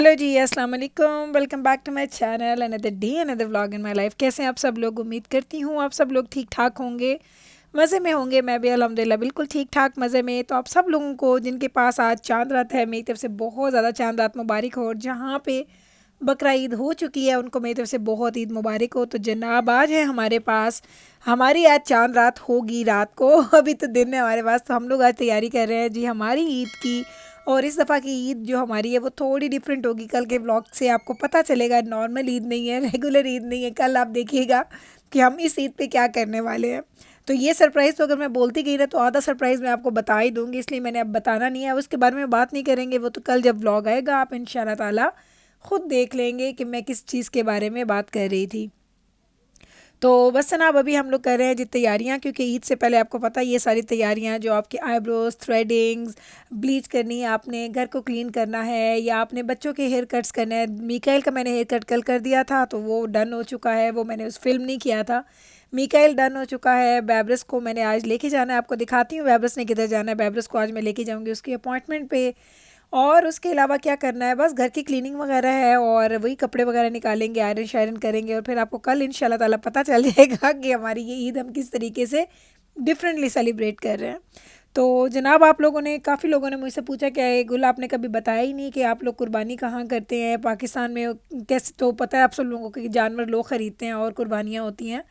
Hello जी, अस्सलाम वालेकुम। Welcome back to my channel. Another day another vlog in my life. कैसे हैं आप सब लोग? उम्मीद करती हूँ आप सब लोग ठीक ठाक होंगे, मज़े में होंगे। मैं भी अल्हम्दुलिल्लाह बिल्कुल ठीक ठाक मज़े में। तो आप सब लोगों को जिनके पास आज चांद रात है, मेरी तरफ से बहुत ज़्यादा चांद रात मुबारक हो। और जहाँ पे बकरा ईद हो चुकी है उनको मेरी तरफ से बहुत ईद मुबारक हो। तो जनाब आज है हमारे पास, हमारी आज चांद रात होगी रात को अभी तो दिन है हमारे पास। तो हम लोग आज तैयारी कर रहे हैं जी हमारी ईद की। और इस दफ़ा की ईद जो हमारी है वो थोड़ी डिफरेंट होगी। कल के व्लॉग से आपको पता चलेगा नॉर्मल ईद नहीं है, रेगुलर ईद नहीं है। कल आप देखिएगा कि हम इस ईद पे क्या करने वाले हैं। तो ये सरप्राइज़ तो अगर मैं बोलती गई ना तो आधा सरप्राइज़ मैं आपको बता ही दूँगी, इसलिए मैंने अब बताना नहीं है। उसके बारे में बात नहीं करेंगे, वो तो कल जब व्लॉग आएगा आप इंशाल्लाह ताला खुद देख लेंगे कि मैं किस चीज़ के बारे में बात कर रही थी। तो बस जनाब अभी हम लोग कर रहे हैं जी तैयारियां, क्योंकि ईद से पहले आपको पता है ये सारी तैयारियां जो आपके आईब्रोज, थ्रेडिंग्स, ब्लीच करनी है, आपने घर को क्लीन करना है, या आपने बच्चों के हेयर कट्स करने हैं। मिकाइल का मैंने हेयर कट कल कर दिया था तो वो डन हो चुका है, वो मैंने उस फिल्म नहीं किया था। मिकाइल डन हो चुका है। बैब्रस को मैंने आज लेके जाना है, आपको दिखाती हूँ बैब्रस ने किधर जाना है। बैब्रस को आज मैं लेके जाऊँगी उसकी अपॉइंटमेंट पे। और उसके अलावा क्या करना है, बस घर की क्लीनिंग वगैरह है और वही कपड़े वगैरह निकालेंगे, आयरन शायरन करेंगे। और फिर आपको कल इंशाल्लाह ताला पता चल जाएगा कि हमारी ये ईद हम किस तरीके से डिफरेंटली सेलिब्रेट कर रहे हैं। तो जनाब आप लोगों ने, काफ़ी लोगों ने मुझसे पूछा क्या है गुल, आपने कभी बताया ही नहीं कि आप लोग कुर्बानी कहाँ करते हैं पाकिस्तान में। कैसे, तो पता है आप सब लोगों को कि जानवर लोग ख़रीदते हैं और कुर्बानियाँ होती हैं।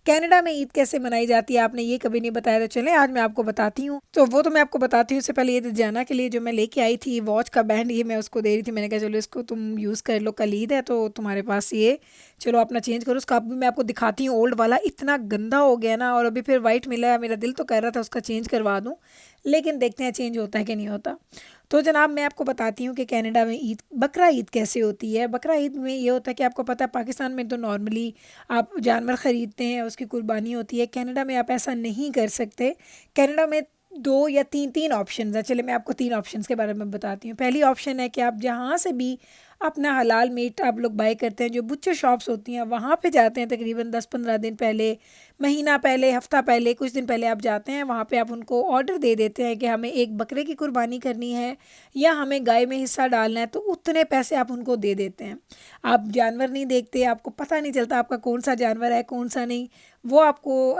कनाडा में ईद कैसे मनाई जाती है आपने ये कभी नहीं बताया, तो चलें आज मैं आपको बताती हूँ। तो वो तो मैं आपको बताती हूँ। उससे पहले ये जाना के लिए जो मैं लेके आई थी वॉच का बैंड, ये मैं उसको दे रही थी। मैंने कहा चलो इसको तुम यूज़ कर लो, कल ईद है तो तुम्हारे पास ये, चलो अपना चेंज करो। उसका भी मैं आपको दिखाती हूँ। ओल्ड वाला इतना गंदा हो गया ना, और अभी फिर वाइट मिला है। मेरा दिल तो कर रहा था उसका चेंज करवा दूँ, लेकिन देखते हैं चेंज होता है कि नहीं होता। तो जनाब मैं आपको बताती हूँ कि कनाडा में ईद, बकरा ईद कैसे होती है। बकरा ईद में ये होता है कि आपको पता है पाकिस्तान में तो नॉर्मली आप जानवर ख़रीदते हैं, उसकी कुर्बानी होती है। कनाडा में आप ऐसा नहीं कर सकते। कनाडा में दो या तीन तीन ऑप्शन हैं। चलिए मैं आपको तीन ऑप्शंस के बारे में बताती हूँ। पहली ऑप्शन है कि आप जहाँ से भी अपना हलाल मीट आप लोग बाय करते हैं, जो बुच्चर शॉप्स होती हैं वहाँ पे जाते हैं। तकरीबन 10-15 दिन पहले, महीना पहले, हफ्ता पहले, कुछ दिन पहले आप जाते हैं वहाँ पे। आप उनको ऑर्डर दे देते हैं कि हमें एक बकरे की कुर्बानी करनी है या हमें गाय में हिस्सा डालना है, तो उतने पैसे आप उनको दे देते हैं। आप जानवर नहीं देखते, आपको पता नहीं चलता आपका कौन सा जानवर है कौन सा नहीं। वो आपको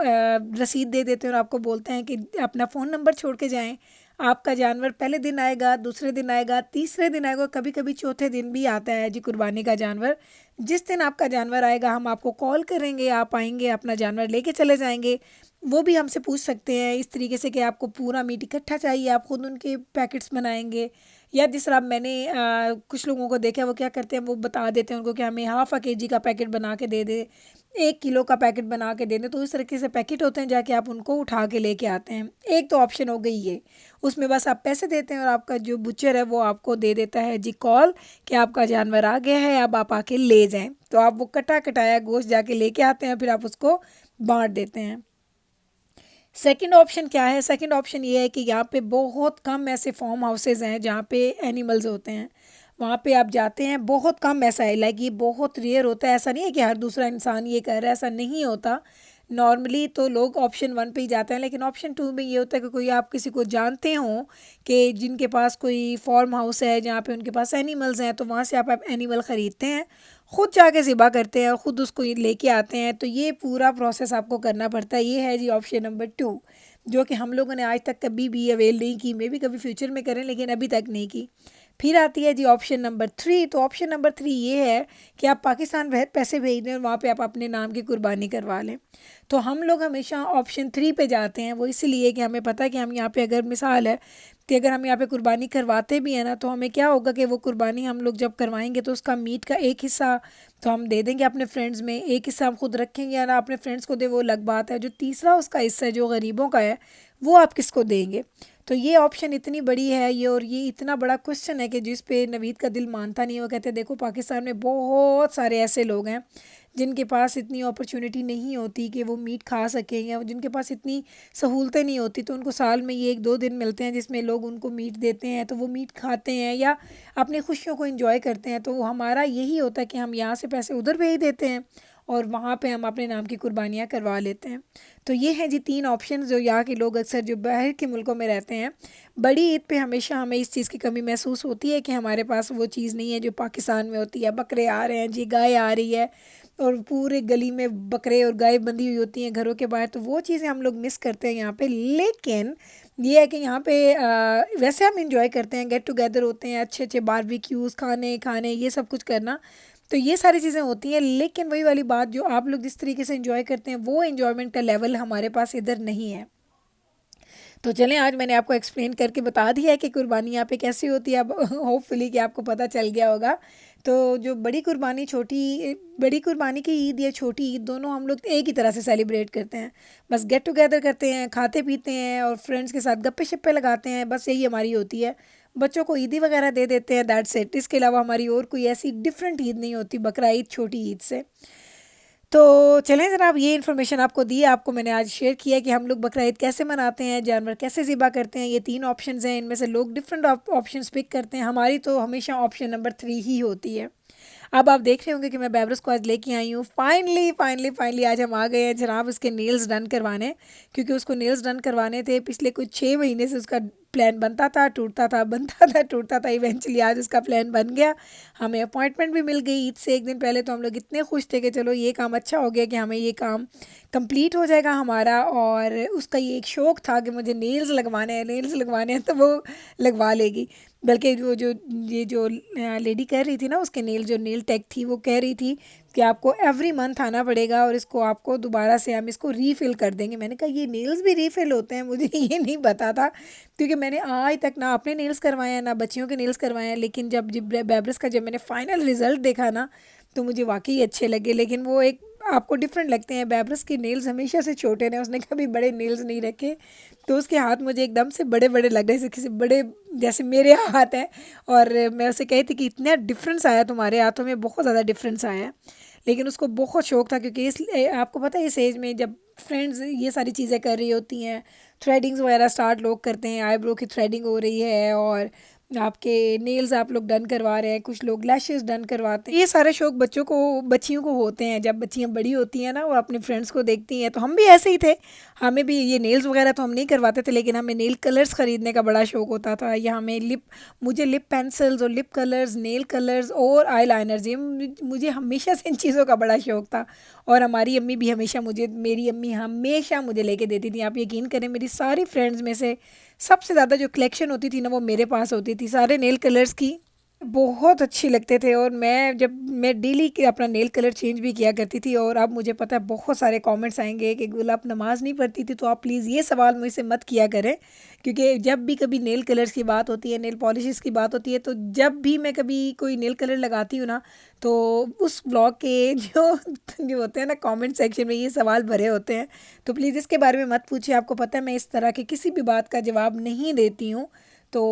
रसीद दे देते हैं और आपको बोलते हैं कि अपना फ़ोन नंबर छोड़ के जाएं। आपका जानवर पहले दिन आएगा, दूसरे दिन आएगा, तीसरे दिन आएगा, कभी कभी चौथे दिन भी आता है जी कुर्बानी का जानवर। जिस दिन आपका जानवर आएगा हम आपको कॉल करेंगे, आप आएंगे अपना जानवर लेके चले जाएंगे। वो भी हमसे पूछ सकते हैं इस तरीके से कि आपको पूरा मीट इकट्ठा चाहिए, आप खुद उनके पैकेट्स बनाएंगे। या जिस तरह मैंने कुछ लोगों को देखा, वो क्या करते हैं, वो बता देते हैं उनको कि हमें हाफ़ केजी का पैकेट बना के दे दे, 1 किलो का पैकेट बना के दे दें। तो इस तरीके से पैकेट होते हैं, जाके आप उनको उठा के लेके आते हैं। एक तो ऑप्शन हो गई ये, उसमें बस आप पैसे देते हैं और आपका जो बुचर है वो आपको दे देता है जी कॉल कि आपका जानवर आ गया है, अब आप आके ले जाएं। तो आप वो कटा कटाया गोश्त जाके लेके आते हैं, फिर आप उसको बांट देते हैं। सेकंड ऑप्शन क्या है? सेकंड ऑप्शन ये है कि यहाँ पे बहुत कम ऐसे फार्म हाउसेज हैं जहाँ पे एनिमल्स होते हैं। वहाँ पे आप जाते हैं, बहुत कम ऐसा है, लाइक ये बहुत रेयर होता है। ऐसा नहीं है कि हर दूसरा इंसान ये कर रहा है, ऐसा नहीं होता। नॉर्मली तो लोग ऑप्शन वन पे ही जाते हैं, लेकिन ऑप्शन टू में ये होता है कि कोई आप किसी को जानते हो कि जिनके पास कोई फार्म हाउस है जहाँ पे उनके पास एनिमल्स हैं, तो वहाँ से आप एनिमल ख़रीदते हैं, खुद जाके ज़िबा करते हैं और ख़ुद उसको ये लेके आते हैं। तो ये पूरा प्रोसेस आपको करना पड़ता है। ये है जी ऑप्शन नंबर टू, जो कि हम लोगों ने आज तक कभी भी अवेल नहीं की। मे भी कभी फ्यूचर में करें, लेकिन अभी तक नहीं की। फिर आती है जी ऑप्शन नंबर थ्री। तो ऑप्शन नंबर थ्री ये है कि आप पाकिस्तान पैसे भेज दें और वहाँ पे आप अपने नाम की कुर्बानी करवा लें। तो हम लोग हमेशा ऑप्शन थ्री पे जाते हैं। वो इसलिए कि हमें पता है कि हम यहाँ पे, अगर मिसाल है कि अगर हम यहाँ पे कुर्बानी करवाते भी हैं ना, तो हमें क्या होगा कि वो कुर्बानी हम लोग जब करवाएंगे तो उसका मीट का एक हिस्सा तो हम दे देंगे अपने फ्रेंड्स में, एक हिस्सा हम खुद रखेंगे या ना अपने फ्रेंड्स को दे, वो अलग बात है। जो तीसरा उसका हिस्सा है जो गरीबों का है, वो आप किसको देंगे? तो ये ऑप्शन इतनी बड़ी है ये, और ये इतना बड़ा क्वेश्चन है कि जिस पे नवीद का दिल मानता नहीं है। वो कहते हैं देखो पाकिस्तान में बहुत सारे ऐसे लोग हैं जिनके पास इतनी अपॉर्चुनिटी नहीं होती कि वो मीट खा सकें, या जिनके पास इतनी सहूलतें नहीं होती, तो उनको साल में ये 1-2 दिन मिलते हैं जिसमें लोग उनको मीट देते हैं, तो वो मीट खाते हैं या अपनी खुशियों को एंजॉय करते हैं। तो हमारा यही होता है कि हम यहाँ से पैसे उधर भेज देते हैं और वहाँ पे हम अपने नाम की कुर्बानियाँ करवा लेते हैं। तो ये हैं जी 3 ऑप्शन जो यहाँ के लोग अक्सर जो बाहर के मुल्कों में रहते हैं। बड़ी ईद पे हमेशा हमें इस चीज़ की कमी महसूस होती है कि हमारे पास वो चीज़ नहीं है जो पाकिस्तान में होती है। बकरे आ रहे हैं जी, गाय आ रही है और पूरे गली में बकरे और गाय बंधी हुई होती हैं घरों के बाहर, तो वो चीज़ें हम लोग मिस करते हैं यहाँ पे। लेकिन ये है कि यहाँ पे वैसे हम इंजॉय करते हैं, गेट टुगेदर होते हैं, अच्छे अच्छे बारबेक्यूज़ खाने खाने ये सब कुछ करना, तो ये सारी चीज़ें होती हैं। लेकिन वही वाली बात, जो आप लोग जिस तरीके से इंजॉय करते हैं वो इंजॉयमेंट का लेवल हमारे पास इधर नहीं है। तो चलें, आज मैंने आपको एक्सप्लेन करके बता दिया है कि कुर्बानी यहाँ पे कैसी होती है। अब होपफुली कि आपको पता चल गया होगा। तो जो बड़ी कुर्बानी की ईद या छोटी ईद, दोनों हम लोग एक ही तरह से सेलिब्रेट करते हैं। बस गेट टुगेदर करते हैं, खाते पीते हैं और फ्रेंड्स के साथ गप्पे शप्पे लगाते हैं, बस यही हमारी होती है। बच्चों को ईदी वगैरह दे देते हैं, दैट्स इट। इसके अलावा हमारी और कोई ऐसी डिफरेंट ईद नहीं होती बकरा ईद छोटी ईद से। तो चलें जनाब, ये इन्फॉर्मेशन आपको दी है, आपको मैंने आज शेयर किया कि हम लोग बकरा ईद कैसे मनाते हैं, जानवर कैसे ज़िबा करते हैं। ये 3 ऑप्शंस हैं, इनमें से लोग डिफरेंट ऑप्शंस पिक करते हैं। हमारी तो हमेशा ऑप्शन नंबर 3 ही होती है। अब आप देख रहे होंगे कि मैं बेबरस को आज लेके आई हूँ। फाइनली फाइनली फाइनली आज हम आ गए हैं जनाब उसके नेल्स डन करवाने, क्योंकि उसको नेल्स डन करवाने थे। पिछले कुछ 6 महीने से उसका प्लान बनता था, टूटता था, बनता था, टूटता था। इवेंचुअली आज उसका प्लान बन गया, हमें अपॉइंटमेंट भी मिल गई ईद से 1 दिन पहले। तो हम लोग इतने खुश थे कि चलो ये काम अच्छा हो गया कि हमें ये काम कंप्लीट हो जाएगा हमारा। और उसका ये एक शौक़ था कि मुझे नेल्स लगवाने हैं, नेल्स लगवाने हैं, तो वो लगवा लेगी। बल्कि ये जो लेडी कह रही थी ना, उसके नेल जो नेल टेक थी, वो कह रही थी कि आपको एवरी मंथ आना पड़ेगा और इसको आपको दोबारा से हम इसको रीफ़िल कर देंगे। मैंने कहा ये नेल्स भी रीफ़िल होते हैं, मुझे ये नहीं पता था, क्योंकि मैंने आज तक ना अपने नेल्स करवाए हैं ना बच्चियों के नेल्स करवाए हैं। लेकिन जब बेबरस का जब मैंने फ़ाइनल रिज़ल्ट देखा ना, तो मुझे वाकई अच्छे लगे। लेकिन वो एक आपको डिफरेंट लगते हैं। बेबरस के नेल्स हमेशा से छोटे रहे, उसने कभी बड़े नेल्स नहीं रखे, तो उसके हाथ मुझे एकदम से बड़े बड़े लग रहे थे, किसी बड़े जैसे मेरे हाथ हैं। और मैं उसे कही थी कि इतना डिफरेंस आया तुम्हारे हाथों में, बहुत ज़्यादा डिफरेंस आया है। लेकिन उसको बहुत शौक़ था, क्योंकि इस आपको पता है इस एज में जब फ्रेंड्स ये सारी चीज़ें कर रही होती हैं, थ्रेडिंग्स वगैरह स्टार्ट लोग करते हैं, आईब्रो की थ्रेडिंग हो रही है और आपके नेल्स आप लोग डन करवा रहे हैं, कुछ लोग लैशेस डन करवाते हैं। ये सारे शौक बच्चियों को होते हैं। जब बच्चियाँ बड़ी होती हैं ना, वो अपने फ्रेंड्स को देखती हैं, तो हम भी ऐसे ही थे। हमें भी ये नेल्स वगैरह तो हम नहीं करवाते थे, लेकिन हमें नेल कलर्स ख़रीदने का बड़ा शौक होता था। या हमें मुझे लिप पेंसिल्स और लिप कलर्स, नेल कलर्स और आई लाइनर्स, ये मुझे हमेशा से इन चीज़ों का बड़ा शौक था। और हमारी अम्मी भी हमेशा मेरी अम्मी हमेशा मुझे लेके देती थी। आप यकीन करें, मेरी सारी फ्रेंड्स में से सबसे ज़्यादा जो कलेक्शन होती थी ना, वो मेरे पास होती थी, सारे नेल कलर्स की। बहुत अच्छी लगते थे। और मैं डेली के अपना नेल कलर चेंज भी किया करती थी। और अब मुझे पता है बहुत सारे कमेंट्स आएंगे कि गुल आप नमाज़ नहीं पढ़ती थी, तो आप प्लीज़ ये सवाल मुझसे मत किया करें, क्योंकि जब भी कभी नेल कलर्स की बात होती है, नेल पॉलिशेस की बात होती है, तो जब भी मैं कभी कोई नेल कलर लगाती हूँ ना, तो उस ब्लॉग के जो होते हैं ना कमेंट सेक्शन में, ये सवाल भरे होते हैं। तो प्लीज़ इसके बारे में मत पूछिए। आपको पता है मैं इस तरह के किसी भी बात का जवाब नहीं देती हूँ। तो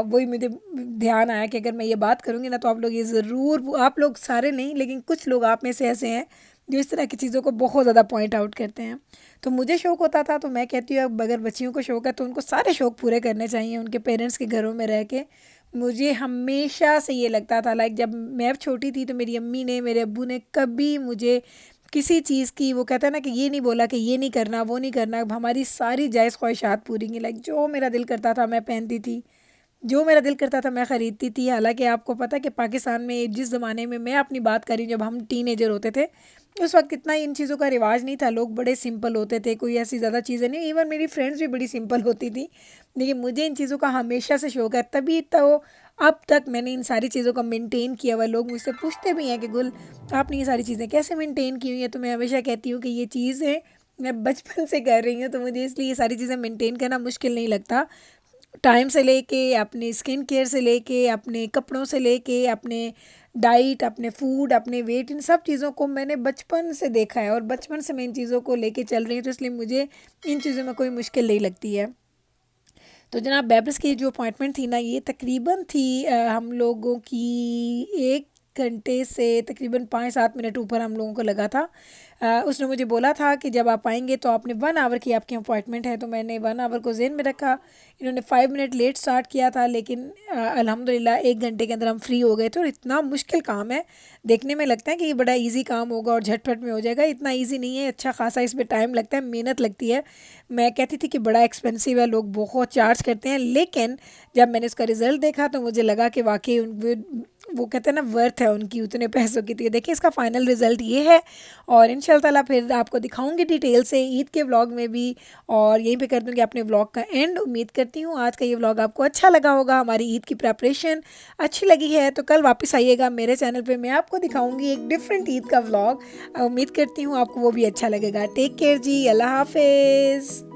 वही मुझे ध्यान आया कि अगर मैं ये बात करूँगी ना, तो आप लोग ये ज़रूर, आप लोग सारे नहीं लेकिन कुछ लोग आप में से ऐसे हैं जो इस तरह की चीज़ों को बहुत ज़्यादा पॉइंट आउट करते हैं। तो मुझे शौक़ होता था, तो मैं कहती हूँ अब अगर बच्चियों को शौक़ है तो उनको सारे शौक़ पूरे करने चाहिए उनके पेरेंट्स के घरों में रह के। मुझे हमेशा से ये लगता था, लाइक जब मैं छोटी थी तो मेरी अम्मी ने, मेरे अब्बू ने कभी मुझे किसी चीज़ की, वो कहता है ना कि ये नहीं बोला कि ये नहीं करना, वो नहीं करना। अब हमारी सारी जायज़ ख्वाहिशात पूरी की। लाइक जो मेरा दिल करता था मैं पहनती थी, जो मेरा दिल करता था मैं ख़रीदती थी। हालांकि आपको पता है कि पाकिस्तान में जिस ज़माने में मैं अपनी बात करी, जब हम टीनेजर होते थे, उस वक्त इतना इन चीज़ों का रिवाज नहीं था। लोग बड़े सिंपल होते थे, कोई ऐसी ज़्यादा चीज़ें नहीं। इवन मेरी फ्रेंड्स भी बड़ी सिंपल होती थी। लेकिन मुझे इन चीज़ों का हमेशा से शौक़ है, तभी तो अब तक मैंने इन सारी चीज़ों का मेंटेन किया हुआ। लोग मुझसे पूछते भी हैं कि गुल आपने ये सारी चीज़ें कैसे मेंटेन की हुई हैं। तो मैं हमेशा कहती हूँ कि ये चीज़ें मैं बचपन से कर रही हूँ, तो मुझे इसलिए ये सारी चीज़ें मेंटेन करना मुश्किल नहीं लगता। टाइम से लेके, अपने स्किन केयर से लेके, अपने कपड़ों से लेके, अपने डाइट, अपने फूड, अपने वेट, इन सब चीज़ों को मैंने बचपन से देखा है और बचपन से मैं इन चीज़ों को लेके चल रही हूँ। तो इसलिए मुझे इन चीज़ों में कोई मुश्किल नहीं लगती है। तो जनाब बेबरस की जो अपॉइंटमेंट थी ना, ये तकरीबन थी हम लोगों की 1 घंटे से तकरीबन 5-7 मिनट ऊपर हम लोगों को लगा था। उसने मुझे बोला था कि जब आप आएंगे तो आपने 1 आवर की आपकी अपॉइंटमेंट है, तो मैंने 1 आवर को ज़हन में रखा। इन्होंने 5 मिनट लेट स्टार्ट किया था, लेकिन अल्हम्दुलिल्लाह 1 घंटे के अंदर हम फ्री हो गए थे। और इतना मुश्किल काम है, देखने में लगता है कि ये बड़ा इजी काम होगा और झटपट में हो जाएगा, इतना इजी नहीं है। अच्छा खासा इसमें टाइम लगता है, मेहनत लगती है। मैं कहती थी कि बड़ा एक्सपेंसिव है, लोग बहुत चार्ज करते हैं, लेकिन जब मैंने इसका रिज़ल्ट देखा तो मुझे लगा कि वाकई वो कहते हैं ना, वर्थ है उनकी उतने पैसों की। तो ये देखिए इसका फाइनल रिज़ल्ट ये है। और इंशाल्लाह ताला फिर आपको दिखाऊंगी डिटेल से ईद के व्लॉग में भी, और यहीं पे कर दूंगी अपने व्लॉग का एंड। उम्मीद करती हूँ आज का ये व्लॉग आपको अच्छा लगा होगा, हमारी ईद की प्रेपरेशन अच्छी लगी है तो कल वापस आइएगा मेरे चैनल पे, मैं आपको दिखाऊंगी एक डिफरेंट ईद का व्लॉग। उम्मीद करती हूँ आपको वो भी अच्छा लगेगा। टेक केयर जी, अल्लाह हाफिज़।